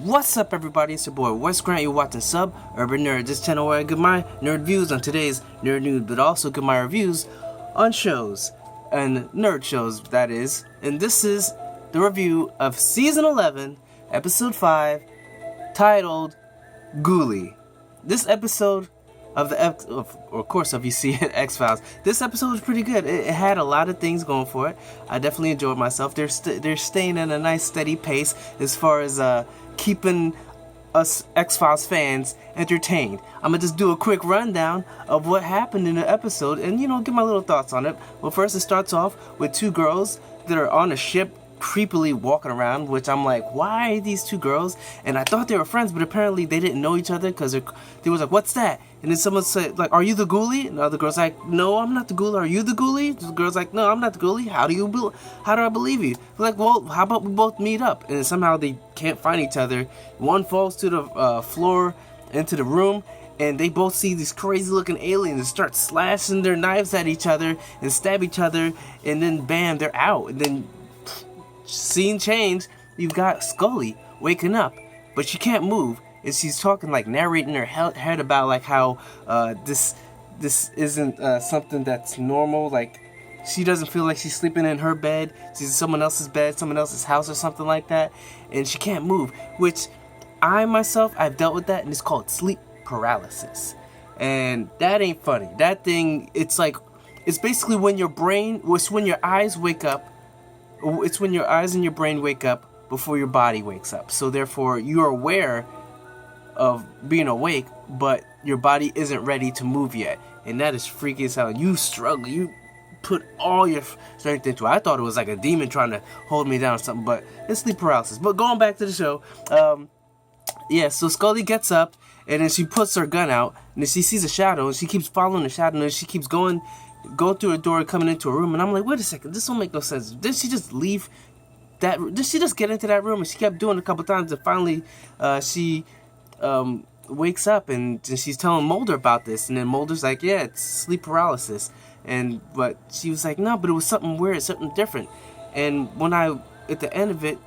What's up, everybody? It's your boy Wes Grant. You're watching Sub Urban Nerd, this channel where I give my nerd views on today's nerd news, but also give my reviews on shows and nerd shows, that is. And this is the review of Season 11, Episode 5, titled Ghouli. This episode of you see it, X-Files. This episode was pretty good. It had a lot of things going for it. I definitely enjoyed myself. They're staying in a nice steady pace as far as keeping us X-Files fans entertained. I'm gonna just do a quick rundown of what happened in the episode and give my little thoughts on it. Well, first it starts off with two girls that are on a ship creepily walking around, which I'm like, why are these two girls? And I thought they were friends, but apparently they didn't know each other because they was like, what's that? And then someone said, like, are you the Ghouli? And the other girl's like, no, I'm not the Ghouli. Are you the Ghouli? The girl's like, no, I'm not the Ghouli. How do I believe you? They're like, well, how about we both meet up? And then somehow they can't find each other. One falls to the floor into the room, and they both see these crazy looking aliens and start slashing their knives at each other and stab each other, and then bam, they're out. And then scene change, you've got Scully waking up, but she can't move, and she's talking, like narrating her head about like how this isn't something that's normal. Like, she doesn't feel like she's sleeping in her bed, she's in someone else's bed, someone else's house or something like that, and she can't move, which I've dealt with that, and it's called sleep paralysis, and that ain't funny. That thing, it's basically when your eyes wake up. It's when your eyes and your brain wake up before your body wakes up. So therefore, you're aware of being awake, but your body isn't ready to move yet. And that is freaky as hell. You struggle. You put all your strength into it. I thought it was like a demon trying to hold me down or something, but it's sleep paralysis. But going back to the show, so Scully gets up, and then she puts her gun out, and then she sees a shadow, and she keeps following the shadow, and she keeps going through a door, coming into a room, and I'm like, wait a second, this don't make no sense. Did she just leave that? Did she just get into that room? And she kept doing it a couple times, and finally she wakes up, and she's telling Mulder about this, and then Mulder's like, yeah, it's sleep paralysis. But she was like, no, but it was something weird, something different. And at the end of it,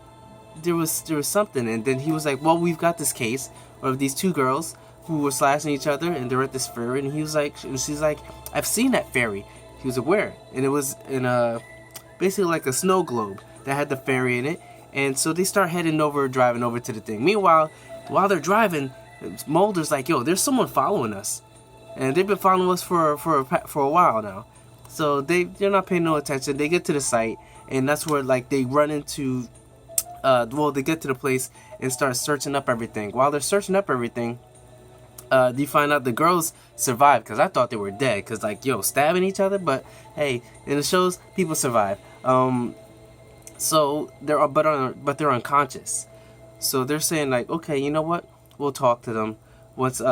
there was something, and then he was like, well, we've got this case of these two girls who were slashing each other, and they're at this ferry, and she's like, I've seen that ferry. He was like, where? And it was in basically like a snow globe that had the ferry in it, and so they start driving over to the thing. Meanwhile, while they're driving, Mulder's like, yo, there's someone following us, and they've been following us for a while now. So they're not paying no attention. They get to the site, and that's where like they run into, they get to the place and start searching up everything. While they're searching up everything, you find out the girls survived, because I thought they were dead, because stabbing each other, but hey, in the shows people survive. So they're unconscious. So they're saying like, okay, you know what? We'll talk to them once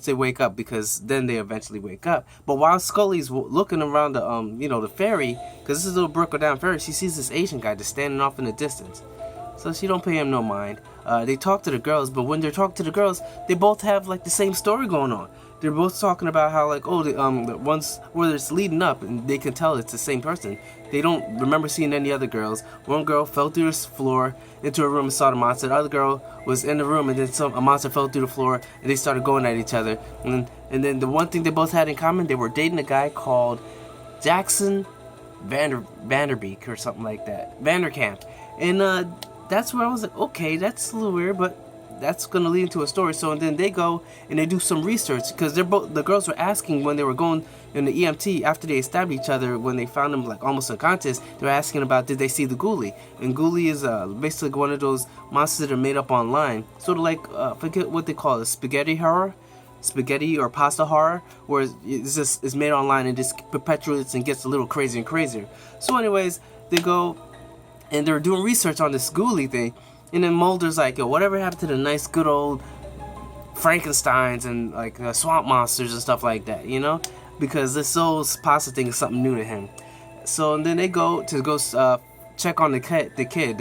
they wake up, because then they eventually wake up. But while Scully's looking around the ferry, because this is a little broken down ferry, she sees this Asian guy just standing off in the distance. So she don't pay him no mind. They talk to the girls, but when they're talking to the girls, they both have like the same story going on. They're both talking about how the ones where it's leading up, and they can tell it's the same person. They don't remember seeing any other girls. One girl fell through the floor into a room and saw the monster. The other girl was in the room, and then a monster fell through the floor, and they started going at each other. And then the one thing they both had in common, they were dating a guy called Jackson Vanderbeek or something like that, Vanderkamp. And that's where I was like, okay, that's a little weird, but that's gonna lead into a story. So and then they go and they do some research, because the girls were asking when they were going in the EMT after they stabbed each other, when they found them like almost unconscious, they were asking about, did they see the Ghouli? And Ghouli is basically one of those monsters that are made up online, sort of like forget what they call it, spaghetti or pasta horror, where it's made online and just perpetuates and gets a little crazier and crazier. So anyways, they go and they're doing research on this Ghouli thing, and then Mulder's like, yo, whatever happened to the nice good old Frankensteins and like swamp monsters and stuff like that, because this whole pasta thing is something new to him. So and then they go check on the kid,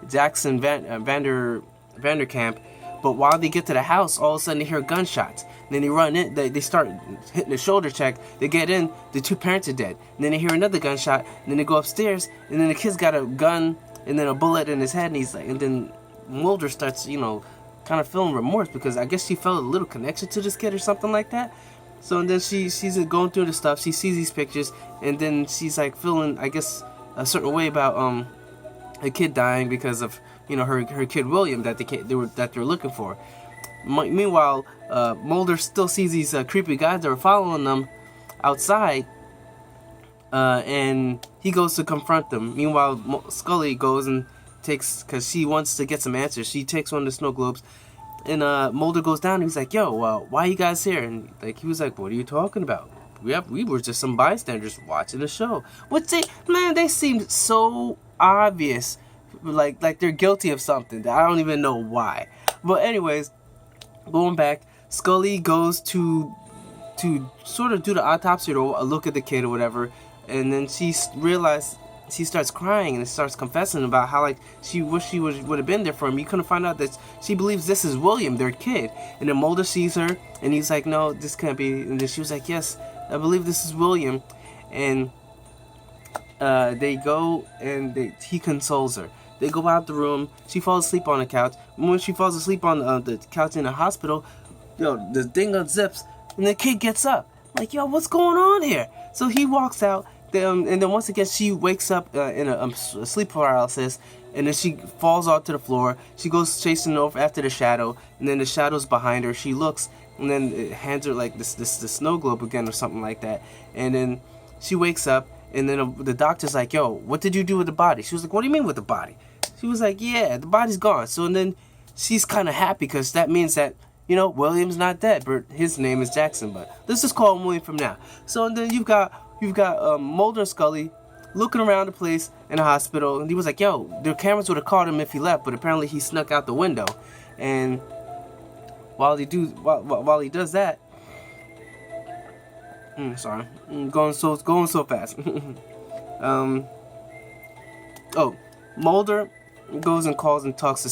Jackson Vanderkamp. But while they get to the house, all of a sudden they hear gunshots. And then they run in, they start hitting the shoulder check. They get in, the two parents are dead. And then they hear another gunshot, and then they go upstairs, and then the kid's got a gun and then a bullet in his head, and he's like, and then Mulder starts, kind of feeling remorse because I guess she felt a little connection to this kid or something like that. So and then she's going through the stuff. She sees these pictures, and then she's like feeling, I guess, a certain way about a kid dying because of her kid William that they're looking for. Meanwhile, Mulder still sees these creepy guys that are following them outside, and he goes to confront them. Meanwhile, Scully goes and because she wants to get some answers. She takes one of the snow globes, and Mulder goes down. And he's like, "Yo, why are you guys here?" And he was like, "What are you talking about? We were just some bystanders watching the show." They seemed so obvious, like they're guilty of something. I don't even know why. But anyways, going back, Scully goes to sort of do the autopsy or look at the kid or whatever, and then she starts crying and starts confessing about how she wished she would have been there for him. You couldn't find out that she believes this is William, their kid. And then Mulder sees her and he's like, "No, this can't be." And then she was like, "Yes, I believe this is William." And they go and he consoles her. They go out the room. She falls asleep on the couch. When she falls asleep on the couch in the hospital, the thing unzips and the kid gets up. Like, yo, what's going on here? So he walks out. And then once again, she wakes up in a sleep paralysis, and then she falls onto the floor. She goes chasing over after the shadow, and then the shadow's behind her. She looks, and then it hands her like this snow globe again or something like that. And then she wakes up, and then the doctor's like, "Yo, what did you do with the body?" She was like, "What do you mean with the body?" She was like, "Yeah, the body's gone." So and then she's kind of happy because that means that William's not dead, but his name is Jackson. But let's just call him William from now. So and then you've got Mulder and Scully looking around the place in the hospital, and he was like, "Yo, their cameras would have caught him if he left, but apparently he snuck out the window." And while he does that, sorry, going so fast. Mulder goes and calls and talks to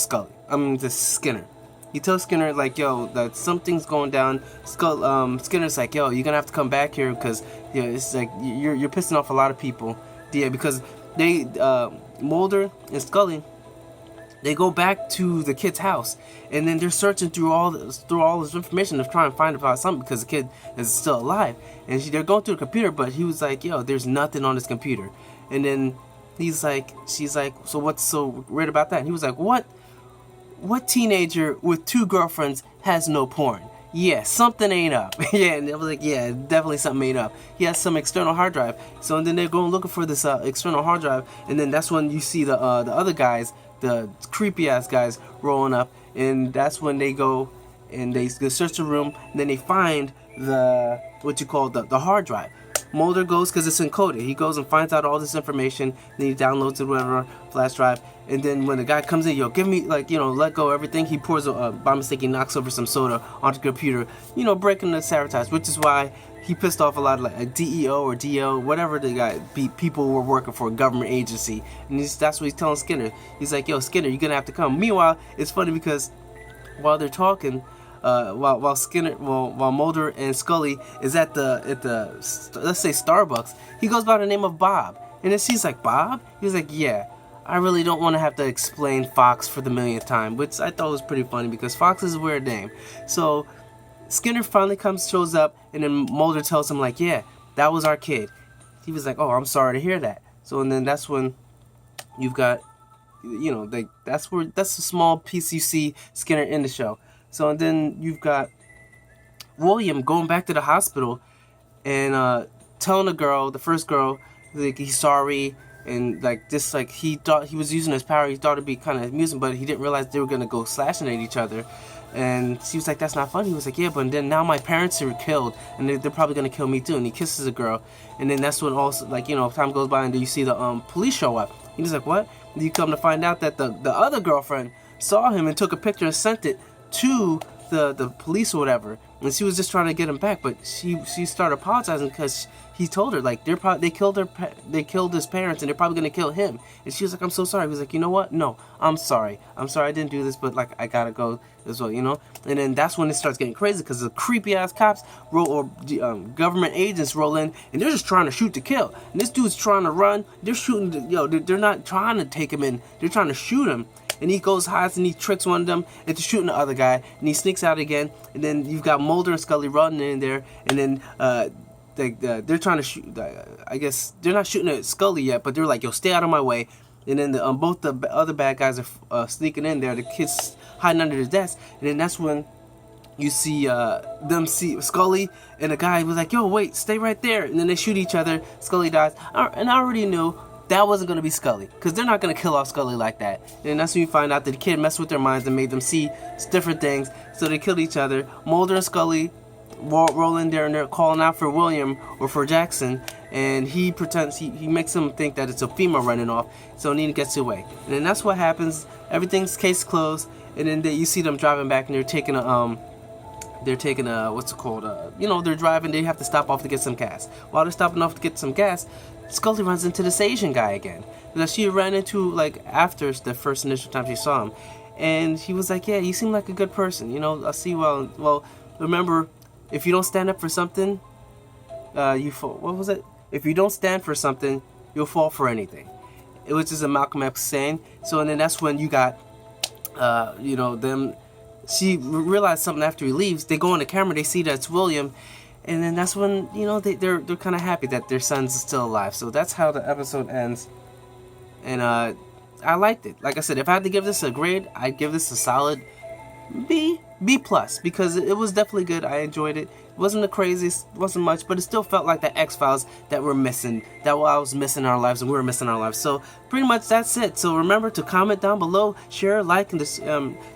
Skinner. He tells Skinner "Yo, that something's going down." Skinner's like, "Yo, you're gonna have to come back here because it's like you're pissing off a lot of people." Yeah, because they Mulder and Scully, they go back to the kid's house, and then they're searching through all this information to try and find about something because the kid is still alive. And they're going through the computer, but he was like, "Yo, there's nothing on this computer." And then she's like, "So what's so weird about that?" And he was like, What teenager with 2 girlfriends has no porn? Yeah, something ain't up." Yeah, and I was like, "Yeah, definitely something ain't up." He has some external hard drive. So and then they're going looking for this external hard drive, and then that's when you see the other guys, the creepy ass guys, rolling up, and that's when they go and they search the room, and then they find the hard drive. Mulder goes because it's encoded. He goes and finds out all this information, then he downloads it, whatever, flash drive. And then when the guy comes in, "Yo, give me, let go of everything," he pours, by mistake, he knocks over some soda onto the computer, breaking the sabotage, which is why he pissed off a lot of a DEO or DO, whatever the guy, people were working for a government agency. And that's what he's telling Skinner. He's like, "Yo, Skinner, you're going to have to come." Meanwhile, it's funny because while they're talking, while Mulder and Scully is at the let's say Starbucks, he goes by the name of Bob, and then she's like, "Bob?" He was like, "Yeah, I really don't want to have to explain Fox for the millionth time," which I thought was pretty funny because Fox is a weird name. So Skinner finally shows up, and then Mulder tells him "Yeah, that was our kid." He was like, "Oh, I'm sorry to hear that." So and then that's when you've got, that's a small piece you see Skinner in the show. So and then you've got William going back to the hospital and telling the first girl, he's sorry, and he thought he was using his power. He thought it'd be kind of amusing, but he didn't realize they were gonna go slashing at each other. And she was like, "That's not funny." He was like, "Yeah, but then now my parents are killed, and they're probably gonna kill me too." And he kisses a girl, and then that's when also time goes by, and then you see the police show up. He's like, "What?" And you come to find out that the other girlfriend saw him and took a picture and sent it to the police or whatever, and she was just trying to get him back, but she started apologizing because he told her they killed his parents and they're probably gonna kill him, and she was like, "I'm so sorry." He was like, "You know what? No, I'm sorry I didn't do this, but I gotta go as well, And then that's when it starts getting crazy because the creepy ass cops government agents roll in, and they're just trying to shoot to kill, and this dude's trying to run. They're shooting they're not trying to take him in, they're trying to shoot him. and he goes hides and he tricks one of them into shooting the other guy, and he sneaks out again, and then you've got Mulder and Scully running in there, and then they're trying to shoot. I guess they're not shooting at Scully yet, but they're like, "Yo, stay out of my way." And then both the other bad guys are sneaking in there. The kid's hiding under the desk, and then that's when you see them see Scully and the guy was like, "Yo, wait, stay right there." And then they shoot each other. Scully dies, and I already knew that wasn't gonna be Scully, because they're not gonna kill off Scully like that. And that's when you find out that the kid messed with their minds and made them see different things. So they killed each other. Mulder and Scully roll in there and they're calling out for William or for Jackson, and he pretends he makes them think that it's a female running off. So Nina gets away, and then that's what happens. Everything's case closed, and then you see them driving back, and they're taking a what's it called? They're driving. They have to stop off to get some gas. While they're stopping off to get some gas, Scully runs into this Asian guy again that she ran into like after the first initial time she saw him, and he was like, "Yeah, you seem like a good person. I see. Well, remember, if you don't stand up for something, you fall." What was it? If you don't stand for something, you'll fall for anything. It was just a Malcolm X saying. So, and then that's when you got, them. She realized something after he leaves. They go on the camera. They see that it's William, and then that's when they're kind of happy that their son's still alive. So that's how the episode ends, and I liked it. Like I said, if I had to give this a grade, I'd give this a solid B plus, because it was definitely good. I enjoyed it. It wasn't the craziest, wasn't much, but it still felt like the X-Files that we're missing, that I was missing in our lives and we were missing in our lives. So pretty much that's it. So remember to comment down below, share, like, and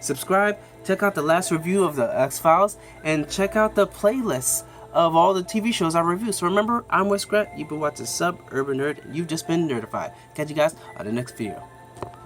subscribe. Check out the last review of the X-Files, and check out the playlist of all the TV shows I review. So remember, I'm Wes Grant. You've been watching Urban Nerd. You've just been nerdified. Catch you guys on the next video.